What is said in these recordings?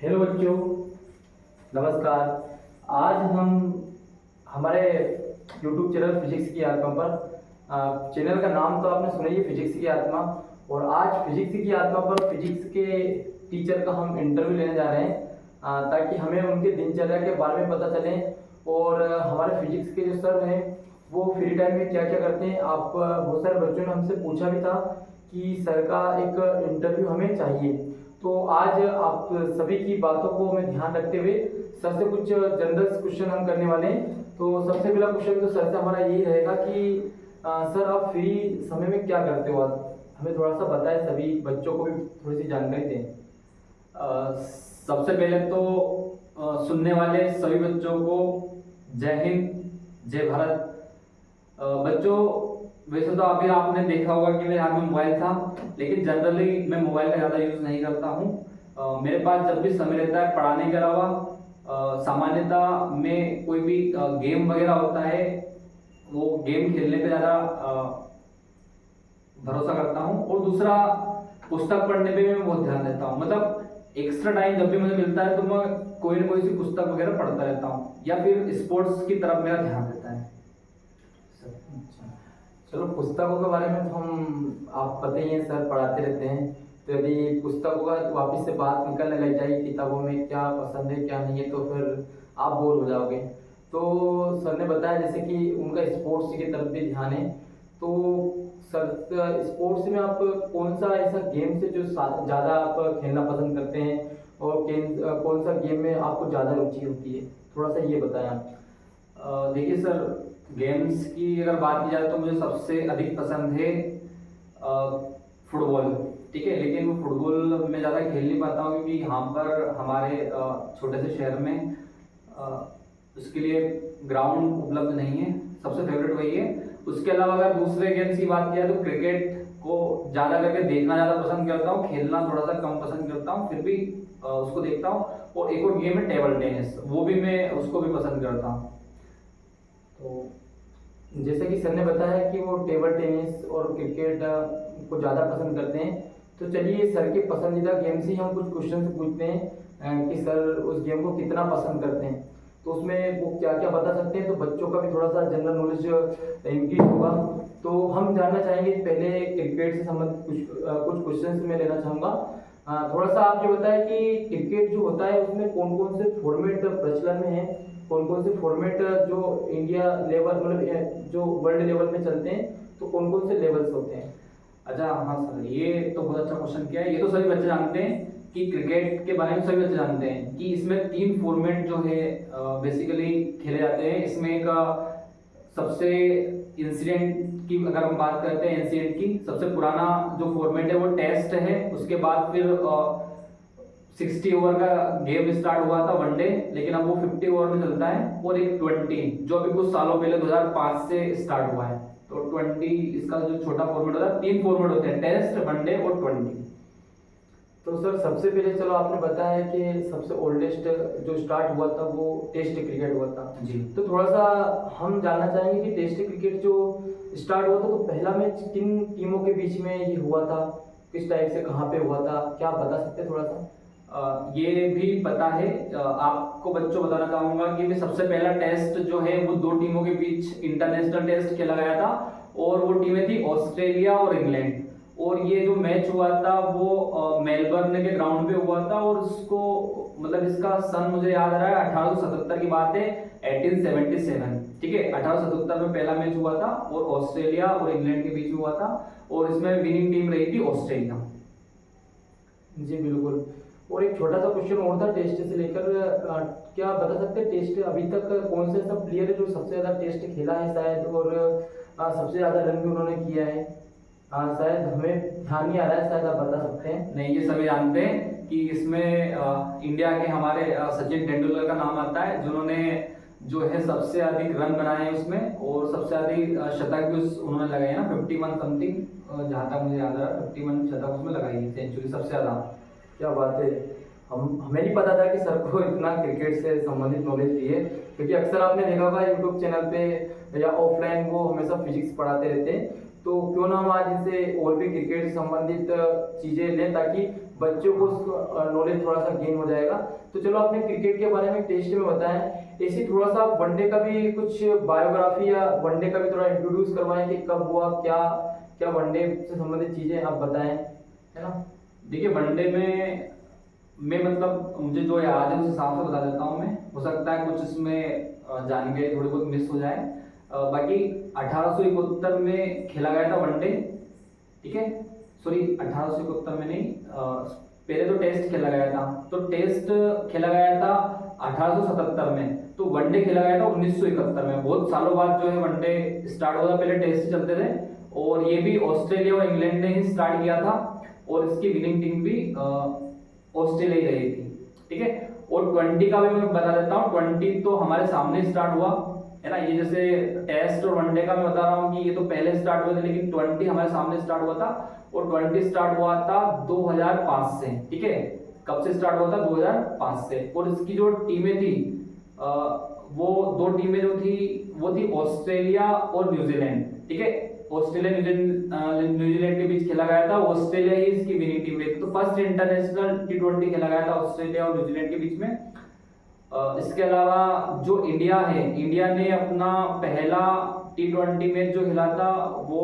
Hello बच्चों, नमस्कार। आज हम हमारे YouTube चैनल फिजिक्स की आत्मा पर चैनल का नाम तो आपने सुना ही है, फिजिक्स की आत्मा। और आज फिजिक्स की आत्मा पर फिजिक्स के टीचर का हम इंटरव्यू लेने जा रहे हैं, ताकि हमें उनके दिनचर्या के बारे में पता चले और हमारे फिजिक्स के जो सर हैं वो फ्री टाइम में क्या क्या करते हैं। आप बहुत सारे बच्चों ने हमसे पूछा भी था कि सर का एक इंटरव्यू हमें चाहिए। तो आज आप सभी की बातों को में ध्यान रखते हुए सर से कुछ जनरल क्वेश्चन हम करने वाले हैं। तो सबसे पहला क्वेश्चन तो सर से हमारा यही रहेगा कि सर आप फ्री समय में क्या करते हो? आज हमें थोड़ा सा बताएं, सभी बच्चों को भी थोड़ी सी जानकारी दें। सबसे पहले तो सुनने वाले सभी बच्चों को जय हिंद, जय भारत। बच्चों, वैसे तो अभी आपने देखा होगा कि मेरे हाथ में मोबाइल था, लेकिन जनरली मैं मोबाइल का ज़्यादा यूज़ नहीं करता हूँ। मेरे पास जब भी समय रहता है पढ़ाने के अलावा सामान्यतः मैं कोई भी गेम वगैरह होता है वो गेम खेलने पे ज़्यादा भरोसा करता हूँ। और दूसरा, पुस्तक पढ़ने पे भी मैं बहुत ध्यान देता हूँ। मतलब एक्स्ट्रा टाइम जब भी मुझे मिलता है तो मैं कोई ना कोई सी पुस्तक वगैरह पढ़ता रहता हूँ, या फिर स्पोर्ट्स की तरफ मेरा ध्यान रहता है। अच्छा, चलो पुस्तकों के बारे में तो हम आप पता ही है, सर पढ़ाते रहते हैं। तो यदि पुस्तकों का वापस से बात निकलने लग जाएगी किताबों में क्या पसंद है क्या नहीं है, तो फिर आप बोर हो जाओगे। तो सर ने बताया जैसे कि उनका स्पोर्ट्स की तरफ भी ध्यान है। तो सर स्पोर्ट्स में आप कौन सा ऐसा गेम से जो ज़्यादा आप खेलना पसंद करते हैं, और कौन सा गेम में आपको ज़्यादा रुचि होती है, थोड़ा सा ये बताएं आप। देखिए सर, गेम्स की अगर बात की जाए तो मुझे सबसे अधिक पसंद है फुटबॉल। ठीक है, लेकिन वो फुटबॉल मैं ज़्यादा खेल नहीं पाता हूँ क्योंकि यहाँ पर हमारे छोटे से शहर में उसके लिए ग्राउंड उपलब्ध नहीं है। सबसे फेवरेट वही है। उसके अलावा अगर दूसरे गेम्स की बात किया तो क्रिकेट को ज़्यादा करके देखना ज़्यादा पसंद करता हूँ, खेलना थोड़ा सा कम पसंद करता हूँ, फिर भी उसको देखता हूँ। और एक और गेम है टेबल टेनिस, वो भी मैं उसको भी पसंद करता हूँ। तो जैसे कि सर ने बताया कि वो टेबल टेनिस और क्रिकेट को ज़्यादा पसंद करते हैं। तो चलिए सर के पसंदीदा गेम से ही हम कुछ क्वेश्चन पूछते हैं, कि सर उस गेम को कितना पसंद करते हैं, तो उसमें वो क्या क्या बता सकते हैं, तो बच्चों का भी थोड़ा सा जनरल नॉलेज इंक्रीज होगा। तो हम जानना चाहेंगे पहले क्रिकेट से संबंधित कुछ क्वेश्चन मैं लेना चाहूँगा। थोड़ा सा आप ये बताएं कि क्रिकेट जो होता है उसमें कौन कौन से फॉर्मेट प्रचलन में है, कौन कौन से फॉर्मेट जो इंडिया लेवल मतलब जो वर्ल्ड लेवल में चलते हैं, तो कौन कौन से लेवल्स होते हैं? अच्छा, हाँ सर, ये तो बहुत अच्छा क्वेश्चन किया है। ये तो सभी बच्चे जानते हैं कि क्रिकेट के बारे में सभी बच्चे जानते हैं कि इसमें 3 फॉर्मेट जो है बेसिकली खेले जाते हैं। इसमें एक सबसे इंसिडेंट की अगर हम बात करते हैं, इंसिडेंट की सबसे पुराना जो फॉर्मेट है वो टेस्ट है। उसके बाद फिर 60 ओवर का गेम स्टार्ट हुआ था, वनडे, लेकिन अब वो 50 ओवर में चलता है। और एक 20 जो अभी कुछ सालों पहले 2005 से स्टार्ट हुआ है। तो 20 इसका जो छोटा फॉर्मेट होता है, 3 फॉर्मेट होते हैं, टेस्ट, वनडे और 20। तो सर सबसे पहले चलो आपने बताया कि सबसे ओल्डेस्ट जो स्टार्ट हुआ था वो टेस्ट क्रिकेट हुआ था जी। तो थोड़ा सा हम जानना चाहेंगे कि टेस्ट क्रिकेट जो स्टार्ट हुआ था तो पहला मैच किन टीमों के बीच में ये हुआ था, किस टाइप से, कहाँ पे हुआ था, क्या आप बता सकते हैं थोड़ा सा? ये भी पता है। आपको बच्चों बताना चाहूंगा कि मैं सबसे पहला टेस्ट जो है वो 2 टीमों के बीच इंटरनेशनल टेस्ट खेला गया था, और वो टीमें थी ऑस्ट्रेलिया और इंग्लैंड। और ये जो मैच हुआ था वो मेलबर्न के ग्राउंड पे हुआ था। और उसको मतलब इसका सन मुझे याद आ रहा है 1877 की बात है, 1877। ठीक है, 1877 में पहला मैच हुआ था और ऑस्ट्रेलिया और इंग्लैंड के बीच में हुआ था, और इसमें विनिंग टीम रही थी ऑस्ट्रेलिया। जी बिल्कुल। और एक छोटा सा क्वेश्चन और था टेस्ट से लेकर, क्या आप बता सकते हैं टेस्ट अभी तक कौन सा ऐसा प्लेयर है जो सबसे ज़्यादा टेस्ट खेला है शायद, और सबसे ज़्यादा रन भी उन्होंने किया है? शायद हमें ध्यान नहीं आ रहा है, शायद आप बता सकते हैं। नहीं, ये सभी जानते हैं कि इसमें इंडिया के हमारे सचिन तेंदुलकर का नाम आता है, जिन्होंने जो है सबसे अधिक रन बनाए हैं उसमें, और सबसे अधिक शतक भी उन्होंने लगाए ना, 51 समथिंग, जहाँ तक मुझे याद आ रहा है 51 शतक उसमें लगाई है, सेंचुरी सबसे ज़्यादा। क्या बात है। हमें नहीं पता था कि सर को इतना क्रिकेट से संबंधित नॉलेज भी है, क्योंकि अक्सर आपने देखा होगा यूट्यूब चैनल पे या ऑफलाइन वो हमेशा फिजिक्स पढ़ाते रहते हैं। तो क्यों ना हम आज इनसे और भी क्रिकेट से संबंधित चीज़ें लें, ताकि बच्चों को नॉलेज थोड़ा सा गेन हो जाएगा। तो चलो आपने क्रिकेट के बारे में टेस्ट में बताया, ऐसे थोड़ा सा वनडे का भी कुछ बायोग्राफी या वनडे का भी थोड़ा इंट्रोड्यूस करवाएं कि कब हुआ, क्या क्या वनडे से संबंधित चीजें आप बताएं, है ना। देखिए वनडे में मैं मतलब मुझे जो याद है उस हिसाब से बता देता हूँ मैं, हो सकता है कुछ इसमें जानकारी थोड़ी बहुत मिस हो जाए। बाकी 1871 में खेला गया था वनडे, ठीक है, सॉरी 1871 में नहीं, पहले तो टेस्ट खेला गया था, तो टेस्ट खेला गया था 1877 में, तो वनडे खेला गया था 1971 में। बहुत सालों बाद जो है वनडे स्टार्ट हुआ था, पहले टेस्ट ही चलते थे, और ये भी ऑस्ट्रेलिया और इंग्लैंड ने ही स्टार्ट किया था, और इसकी विनिंग टीम भी ऑस्ट्रेलिया ही रही थी, ठीक है। और 20 का भी मैं बता देता हूँ, 20 तो हमारे सामने स्टार्ट हुआ है ना, ये जैसे टेस्ट और वनडे का मैं बता रहा हूँ कि ये तो पहले स्टार्ट हुए थे, लेकिन 20 हमारे सामने स्टार्ट हुआ था, और 20 स्टार्ट हुआ था 2005 से, ठीक है। कब से स्टार्ट हुआ था? 2005 से। और इसकी जो टीमें थी वो दो टीमें जो थी वो थी ऑस्ट्रेलिया और न्यूजीलैंड, ठीक है। ऑस्ट्रेलिया न्यूजीलैंड के बीच खेला गया था, ऑस्ट्रेलिया ही इसकी विनिंग टीम रही थी। तो फर्स्ट इंटरनेशनल T20 खेला गया था ऑस्ट्रेलिया और न्यूजीलैंड के बीच में। इसके अलावा जो इंडिया है, इंडिया ने अपना पहला T20 मैच जो खेला था वो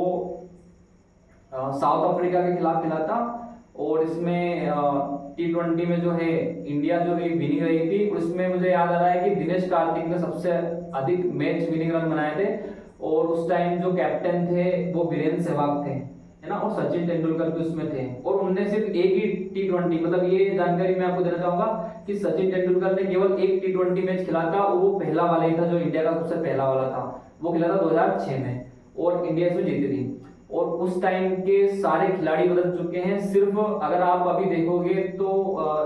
साउथ अफ्रीका के खिलाफ खेला था, और इसमें T20 में जो है इंडिया जो विनिंग रही थी, उसमें मुझे याद आ रहा है कि दिनेश कार्तिक ने सबसे अधिक मैच विनिंग रन बनाए थे, और उस टाइम जो कैप्टन थे वो वीरेंद्र सहवाग थे, है ना, और सचिन तेंदुलकर भी उसमें थे। और उनने सिर्फ एक ही T20, मतलब ये जानकारी मैं आपको देना चाहूंगा कि सचिन तेंदुलकर ने केवल एक T20 मैच खेला था, और वो पहला वाला ही था जो इंडिया का सबसे पहला वाला था, वो खेला था 2006 में, और इंडिया इसमें जीती थी। और उस टाइम के सारे खिलाड़ी बदल चुके हैं, सिर्फ अगर आप अभी देखोगे तो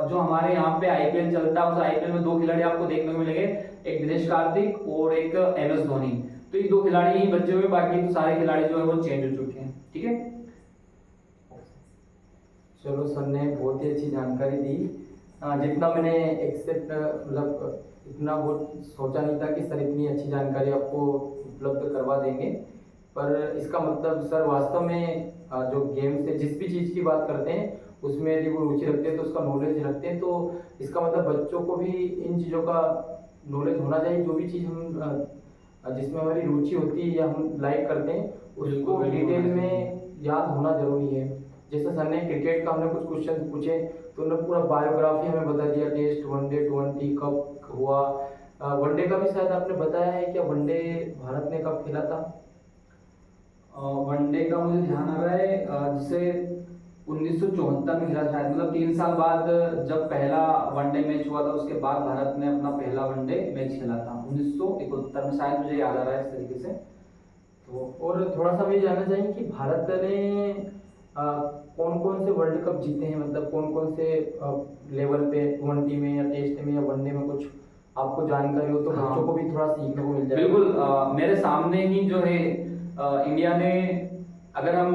जो हमारे यहाँ पे IPL चलता है, उस IPL में दो खिलाड़ी आपको देखने को मिलेंगे, एक दिनेश कार्तिक और एक MS धोनी। तो ये दो खिलाड़ी ही बचे हुए, बाकी तो सारे खिलाड़ी जो है वो चेंज हो चुके हैं, ठीक है। चलो सर ने बहुत ही अच्छी जानकारी दी। जितना मैंने एक्सेप्ट मतलब इतना वो सोचा नहीं था कि सर इतनी अच्छी जानकारी आपको उपलब्ध करवा देंगे, पर इसका मतलब सर वास्तव में जो गेम से जिस भी चीज़ की बात करते हैं उसमें यदि वो रुचि रखते हैं तो उसका नॉलेज रखते हैं, तो इसका मतलब बच्चों को भी इन चीज़ों का नॉलेज होना चाहिए। जो भी चीज़ हम जिसमें हमारी रुचि होती है या हम लाइक करते हैं उसको डिटेल में याद होना जरूरी है। जैसे सर ने क्रिकेट का हमने कुछ क्वेश्चन पूछे तो उन्होंने पूरा बायोग्राफी हमें बता दिया, टेस्ट वनडे T20 कब हुआ। वनडे का भी शायद आपने बताया है, क्या वनडे भारत ने कब खेला था? वनडे का मुझे ध्यान आ रहा है जैसे 1974 में खेला शायद, मतलब 3 साल बाद जब पहला वनडे मैच हुआ था उसके बाद भारत ने अपना पहला वनडे मैच खेला था 1971 में, शायद मुझे याद आ रहा है इस तरीके से। तो और थोड़ा सा भी जानना चाहिए कि भारत ने कौन कौन से वर्ल्ड कप जीते हैं, मतलब कौन कौन से लेवल पे, T20 में या टेस्ट में या वनडे में, कुछ आपको जानकारी हो तो हाँ। बच्चों को भी थोड़ा सीखने को मिल जाए। बिल्कुल, मेरे सामने ही जो है इंडिया ने, अगर हम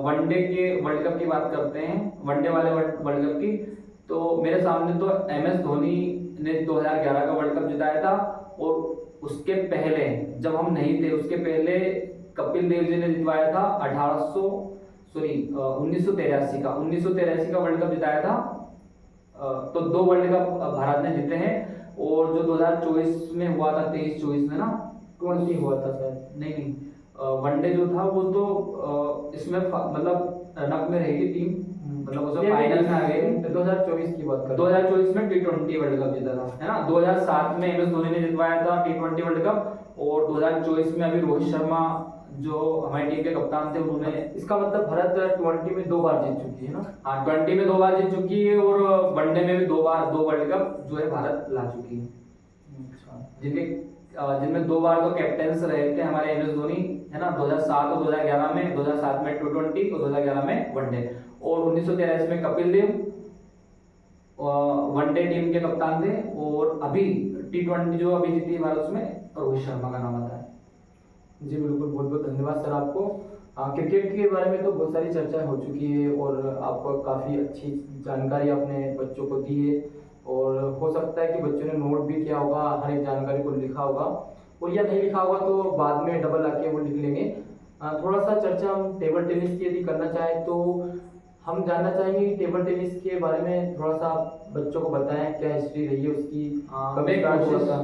वनडे के वर्ल्ड कप की बात करते हैं, वनडे वाले वर्ल्ड कप की, तो मेरे सामने तो MS धोनी ने 2011 का वर्ल्ड कप जिताया था, और उसके पहले जब हम नहीं थे उसके पहले कपिल देव जी ने जितवाया था 1983 का वर्ल्ड कप जिताया था। तो 2 वर्ल्ड कप भारत ने जीते हैं, और जो 2024 में हुआ था, 23-24 में ना 20 हुआ था शायद, नहीं वनडे जो था वो तो इसमें मतलब रनअप में रहेगी टीम, मतलब उसमें फाइनल में आ गई। 2024 की बात कर 2024 में T20 वर्ल्ड कप जीता था, है ना। 2007 में MS धोनी ने जितवाया था T20 वर्ल्ड कप, और 2024 में अभी रोहित शर्मा जो हमारी टीम के कप्तान थे उन्होंने। इसका मतलब भारत T20 में 2 बार जीत चुकी है ना? हाँ, 20 में 2 बार जीत चुकी है, और वनडे में भी 2 बार 2 वर्ल्ड कप जो है भारत ला चुकी है। जिनमें 2 बार तो कैप्टन्स रहे थे हमारे MS धोनी, है ना, 2007 और 2011 में, 2007 में T20 और 2011 में वनडे, और 1983 में कपिल देव वनडे टीम के कप्तान थे, और अभी T20 जो अभी जीती है भारत उसमें रोहित शर्मा का नाम आता है। जी बिल्कुल, बहुत बहुत धन्यवाद सर आपको। क्रिकेट के बारे में तो बहुत सारी चर्चा हो चुकी है, और आपको काफ़ी अच्छी जानकारी आपने बच्चों को दी है, और हो सकता है कि बच्चों ने नोट भी किया होगा, हर एक जानकारी को लिखा होगा, और या नहीं लिखा होगा तो बाद में डबल आके वो लिख लेंगे। थोड़ा सा चर्चा हम टेबल टेनिस की यदि करना चाहें तो हम जानना चाहेंगे कि टेबल टेनिस के बारे में थोड़ा सा आप बच्चों को बताएं, क्या हिस्ट्री रही है उसकी, कब मैं स्टार्ट हुआ था।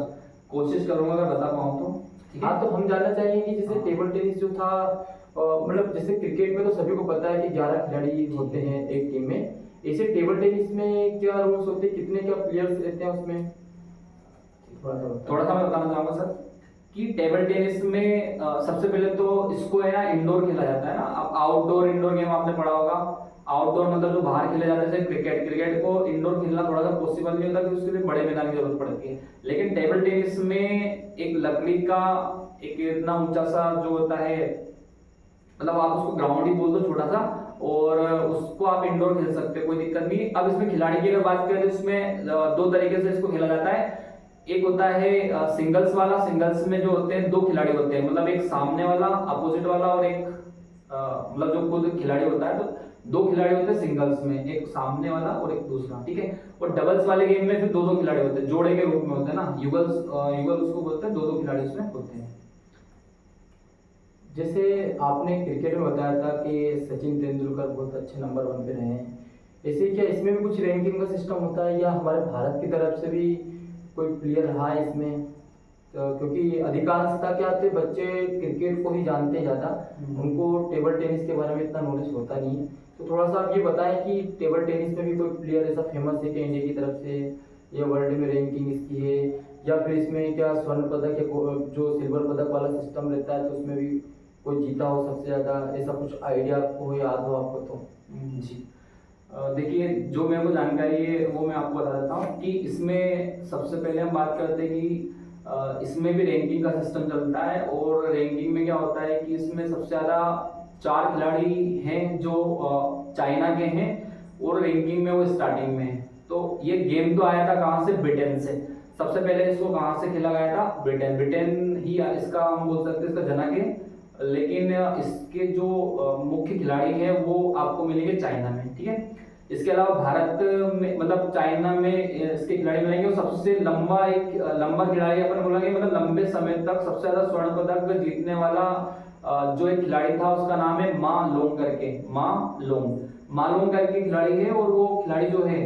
कोशिश करूंगा अगर बता पाऊँ तो। ठीक है। हाँ, तो हम जानना चाहेंगे कि जैसे हाँ। टेबल टेनिस जो था, मतलब जैसे क्रिकेट में तो सभी को पता है कि 11 खिलाड़ी होते हैं एक टीम में, ऐसे टेबल टेनिस में क्या रूल्स होते हैं, कितने क्या प्लेयर्स रहते हैं उसमें, थोड़ा सा मैं बताना चाहूंगा सर कि टेबल टेनिस में सबसे पहले तो इसको है ना इंडोर खेला जाता है ना। अब आउटडोर इंडोर गेम आपने पढ़ा होगा। आउटडोर मतलब जो बाहर खेले जाते हैं, जैसे क्रिकेट। क्रिकेट को इंडोर खेलना थोड़ा सा पॉसिबल नहीं होता, कि उसके लिए बड़े मैदान की जरूरत पड़ती है। लेकिन टेबल टेनिस में एक लकड़ी का एक इतना ऊंचा सा जो होता है, मतलब आप उसको ग्राउंड ही बोल दो छोटा सा, और उसको आप इंडोर खेल सकते हो, कोई दिक्कत नहीं। अब इसमें खिलाड़ी की अगर बात करें तो इसमें दो तरीके से इसको खेला जाता है। एक होता है सिंगल्स वाला। सिंगल्स में जो होते हैं दो खिलाड़ी होते हैं, मतलब एक सामने वाला अपोजिट वाला और एक मतलब जो खुद खिलाड़ी होता है, तो दो खिलाड़ी होते हैं सिंगल्स में, एक सामने वाला और एक दूसरा। ठीक है। और डबल्स वाले गेम में फिर दो दो खिलाड़ी होते हैं, जोड़े के रूप में होते हैं ना, युगल्स, युगल उसको बोलते हैं, दो दो खिलाड़ी उसमें होते हैं। जैसे आपने क्रिकेट में बताया था कि सचिन तेंदुलकर बहुत अच्छे नंबर 1 पे रहे हैं, ऐसे क्या इसमें भी कुछ रैंकिंग का सिस्टम होता है, या हमारे भारत की तरफ से भी कोई प्लेयर रहा है इसमें? तो क्योंकि अधिकांशतः क्या होते बच्चे क्रिकेट को ही जानते हैं ज़्यादा, उनको टेबल टेनिस के बारे में इतना नॉलेज होता नहीं है। तो थोड़ा सा आप ये बताएं कि टेबल टेनिस में भी कोई प्लेयर ऐसा फेमस है कि इंडिया की तरफ से, या वर्ल्ड में रैंकिंग इसकी है, या फिर इसमें क्या स्वर्ण पदक या जो सिल्वर पदक वाला सिस्टम रहता है तो उसमें भी कोई जीता हो सबसे ज़्यादा, ऐसा कुछ आइडिया आपको याद हो आपको तो? जी। देखिए, जो मेरे को जानकारी है वो मैं आपको बता देता हूँ कि इसमें सबसे पहले हम बात करते हैं कि इसमें भी रैंकिंग का सिस्टम चलता है। और रैंकिंग में क्या होता है कि इसमें सबसे ज़्यादा 4 खिलाड़ी हैं जो चाइना के हैं, और रैंकिंग में वो स्टार्टिंग में है। तो ये गेम तो आया था कहाँ से? ब्रिटेन से। सबसे पहले इसको कहाँ से खेला गया था? ब्रिटेन। ब्रिटेन ही इसका हम बोल सकते हैं, इसका जनक है। लेकिन इसके जो मुख्य खिलाड़ी हैं वो आपको मिलेंगे चाइना में। ठीक है। इसके अलावा भारत में, मतलब चाइना में इसके खिलाड़ी मिलेंगे। और सबसे लंबा एक लंबा खिलाड़ी अपन बोलेंगे, मतलब लंबे समय तक सबसे ज्यादा स्वर्ण पदक जीतने वाला जो एक खिलाड़ी था, उसका नाम है मा लोंग करके। मा लोंग करके खिलाड़ी है, और वो खिलाड़ी जो है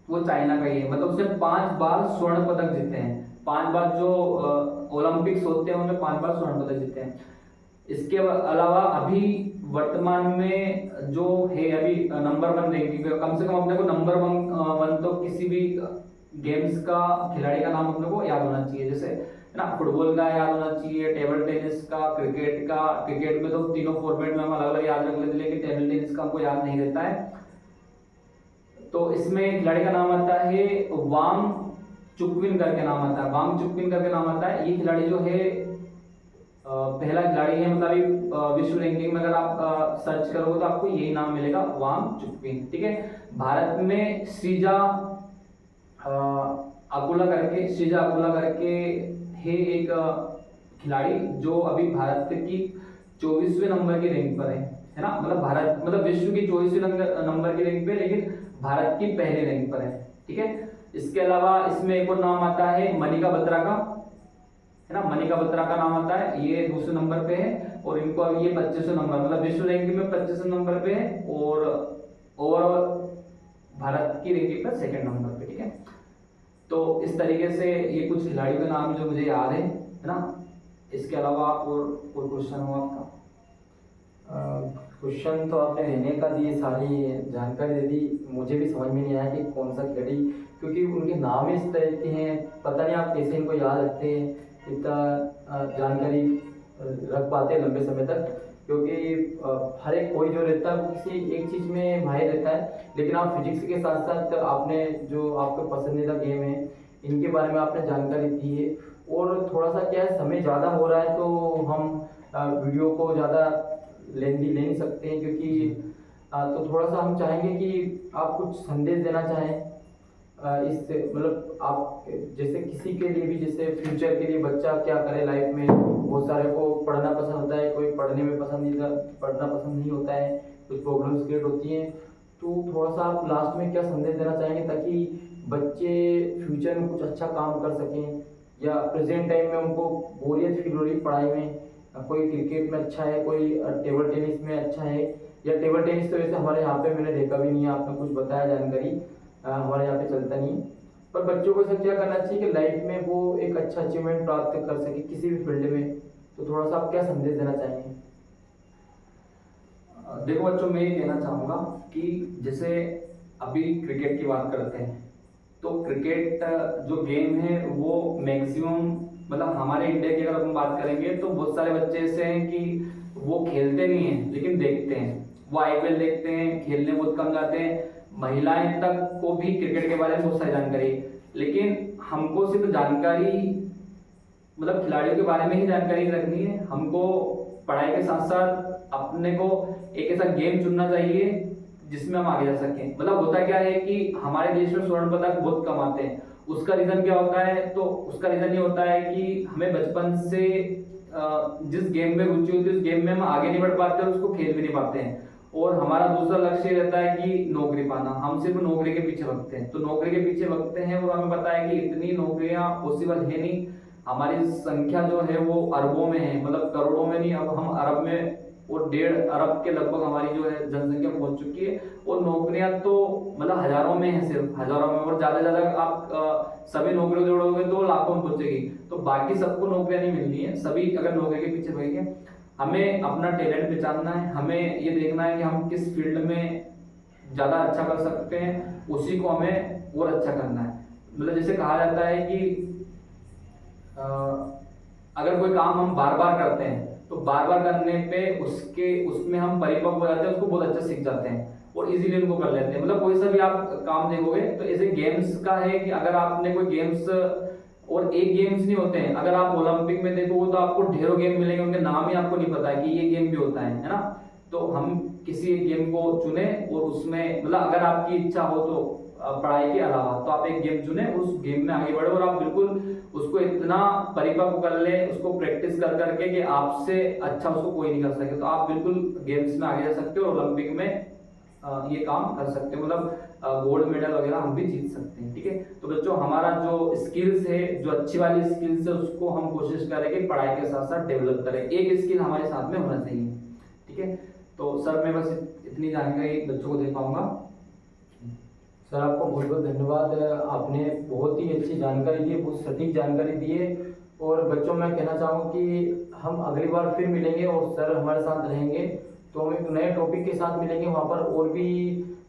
वो चाइना का ही है। मतलब उसने 5 बार स्वर्ण पदक जीते हैं। 5 बार जो ओलंपिक्स होते हैं उनमें 5 बार स्वर्ण पदक जीते हैं। इसके अलावा अभी वर्तमान में जो है अभी नंबर 1 रैंकिंग पे, कम से कम अपने को नंबर 1 तो किसी भी गेम्स का खिलाड़ी का नाम अपने को याद होना चाहिए। जैसे है ना, फुटबॉल का याद होना चाहिए, टेबल टेनिस का, क्रिकेट का। क्रिकेट में तो तीनों फॉर्मेट में हम अलग अलग याद रख लेते हैं, लेकिन टेबल टेनिस का हमको याद नहीं रहता है। तो इसमें खिलाड़ी का नाम आता है वांग चुकविन करके नाम आता है। वांग चुकविन करके नाम आता है। ये खिलाड़ी जो है पहला खिलाड़ी है, मतलब अभी विश्व रैंकिंग में अगर आप सर्च करोगे तो आपको यही नाम मिलेगा, वांग चुकविन। ठीक है। भारत में श्रीजा अकुला करके है एक खिलाड़ी, जो अभी भारत की 24वें नंबर की रैंक पर है ना। मतलब भारत, मतलब विश्व की 24वें नंबर की रैंक पे, लेकिन भारत की पहले रैंक पर है। ठीक है। इसके अलावा इसमें एक और नाम आता है मनिका बत्रा का, है ना। मनिका बत्रा का नाम आता है, ये दूसरे नंबर पे है। और इनको अब ये 25वें नंबर, मतलब विश्व रैंकिंग में 25वें नंबर पे है, और ओवरऑल भारत की रैंकिंग पर 2nd नंबर पे। ठीक है। तो इस तरीके से ये कुछ खिलाड़ियों के नाम जो मुझे याद है ना। इसके अलावा आप और कोई क्वेश्चन हो आपका? क्वेश्चन तो आपने रहने का दी, सारी जानकारी दे दी, मुझे भी समझ में नहीं आया कि कौन सा खिलाड़ी, क्योंकि उनके नाम ही इस तरह के हैं, पता नहीं आप कैसे इनको याद रखते हैं, इतना जानकारी रख पाते हैं लंबे समय तक। क्योंकि हर एक कोई जो रहता है वो किसी एक चीज़ में माहिर रहता है, लेकिन आप फिजिक्स के साथ साथ आपने जो आपके पसंदीदा गेम है इनके बारे में आपने जानकारी दी है। और थोड़ा सा क्या है, समय ज़्यादा हो रहा है तो हम वीडियो को ज़्यादा लेंदी ले नहीं सकते हैं, क्योंकि तो थोड़ा सा हम चाहेंगे कि आप कुछ संदेश देना चाहें इस, मतलब आप जैसे किसी के लिए भी, जैसे फ्यूचर के लिए बच्चा क्या करे लाइफ में। बहुत सारे को पढ़ना पसंद होता है, कोई पढ़ना पसंद नहीं होता है, कुछ प्रॉब्लम्स क्रिएट होती हैं। तो थोड़ा सा आप लास्ट में क्या संदेश देना चाहेंगे ताकि बच्चे फ्यूचर में कुछ अच्छा काम कर सकें, या प्रेजेंट टाइम में उनको बोरियत फील हो रही पढ़ाई में, कोई क्रिकेट में अच्छा है, कोई टेबल टेनिस में अच्छा है, या टेबल टेनिस तो वैसे हमारे यहाँ पे मैंने देखा भी नहीं है, आपने कुछ बताया जानकारी, हमारे यहाँ पे चलता नहीं है। पर बच्चों को सर क्या करना चाहिए कि लाइफ में वो एक अच्छा अचीवमेंट प्राप्त कर सके किसी भी फील्ड में, तो थोड़ा सा आप क्या संदेश देना चाहेंगे? देखो बच्चों, मैं ये कहना चाहूँगा कि जैसे अभी क्रिकेट की बात करते हैं, तो क्रिकेट जो गेम है वो मैक्सिमम मतलब हमारे इंडिया की अगर हम बात करेंगे तो बहुत सारे बच्चे ऐसे हैं कि वो खेलते नहीं हैं लेकिन देखते हैं, वो आईपीएल देखते हैं, खेलने बहुत कम जाते हैं। महिलाएं तक को भी क्रिकेट के बारे में बहुत सारी जानकारी है, लेकिन हमको सिर्फ जानकारी मतलब खिलाड़ियों के बारे में ही जानकारी रखनी है। हमको पढ़ाई के साथ साथ अपने को एक ऐसा गेम चुनना चाहिए जिसमें हम आगे जा सकें। मतलब होता क्या है कि हमारे देश में स्वर्ण पदक बहुत कम आते हैं, उसका रीजन क्या होता है? तो उसका रीजन ये होता है कि हमें बचपन से जिस गेम में रुचि होती है उस गेम में हम आगे नहीं बढ़ पाते और उसको खेल भी नहीं पाते हैं। और हमारा दूसरा लक्ष्य रहता है कि नौकरी पाना, हम सिर्फ नौकरी के पीछे भगते हैं। तो नौकरी के पीछे भगते हैं और हमें पता है कि इतनी नौकरियां पॉसिबल है नहीं, हमारी संख्या जो है वो अरबों में है, मतलब करोड़ों में नहीं, अब हम अरब में और 1.5 अरब के लगभग हमारी जो है जनसंख्या पहुंच चुकी है। और नौकरियां तो मतलब हजारों में है, सिर्फ हजारों में, और ज्यादा ज्यादा आप सभी नौकरियों जोड़ोगे तो लाखों में पहुंचेगी। तो बाकी सबको नौकरियां नहीं मिलनी है, सभी अगर नौकरी के पीछे भागेंगे। हमें अपना टैलेंट पहचानना है, हमें ये देखना है कि हम किस फील्ड में ज्यादा अच्छा कर सकते हैं, उसी को हमें और अच्छा करना है। मतलब जैसे कहा जाता है कि अगर कोई काम हम बार बार करते हैं तो बार बार करने पे उसमें हम परिपक्व हो जाते हैं, उसको बहुत अच्छा सीख जाते हैं और इजीली उनको कर लेते हैं। मतलब कोई सा भी आप काम देखोगे तो ऐसे गेम्स का है कि अगर आपने कोई गेम्स, और एक गेम्स नहीं होते हैं, अगर आप ओलंपिक में देखोगे तो आपको ढेरों गेम मिलेंगे, उनके नाम ही आपको नहीं पता है कि ये गेम भी होता है ना। तो हम किसी एक गेम को चुने और उसमें मतलब अगर आपकी इच्छा हो तो पढ़ाई के अलावा तो आप एक गेम चुने, उस गेम में आगे बढ़ो और आप बिल्कुल उसको इतना परिपक्व कर ले, उसको प्रैक्टिस कर करके कि आपसे अच्छा उसको कोई नहीं कर सके। तो आप बिल्कुल गेम्स में आगे जा सकते हो और ओलंपिक में ये काम कर सकते हो, मतलब गोल्ड मेडल वगैरह हम भी जीत सकते हैं। ठीक है, तो बच्चों हमारा जो स्किल्स है, जो अच्छी वाली स्किल्स है, उसको हम कोशिश करें कि पढ़ाई के साथ साथ डेवलप करें, एक स्किल हमारे साथ में होना चाहिए। ठीक है, तो सर मैं बस इतनी जानकारी बच्चों को दे पाऊंगा। सर आपको बहुत बहुत धन्यवाद, आपने बहुत ही अच्छी जानकारी दी है, बहुत सटीक जानकारी दी है। और बच्चों मैं कहना चाहूँगा कि हम अगली बार फिर मिलेंगे और सर हमारे साथ रहेंगे, तो हम एक नए टॉपिक के साथ मिलेंगे, वहाँ पर और भी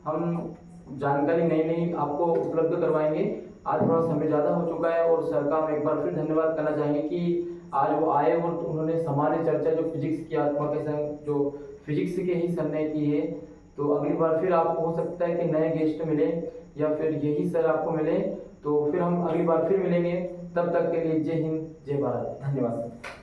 हम जानकारी नई नई आपको उपलब्ध करवाएंगे। आज थोड़ा समय ज़्यादा हो चुका है और सर का हम एक बार फिर धन्यवाद करना चाहेंगे कि आज वो आए और उन्होंने सामान्य चर्चा जो फिजिक्स की आत्मा के संग जो फिजिक्स के ही सर ने की है। तो अगली बार फिर आपको हो सकता है कि नए गेस्ट मिले या फिर यही सर आपको मिले, तो फिर हम अगली बार फिर मिलेंगे। तब तक के लिए जय हिंद, जय भारत, धन्यवाद सर।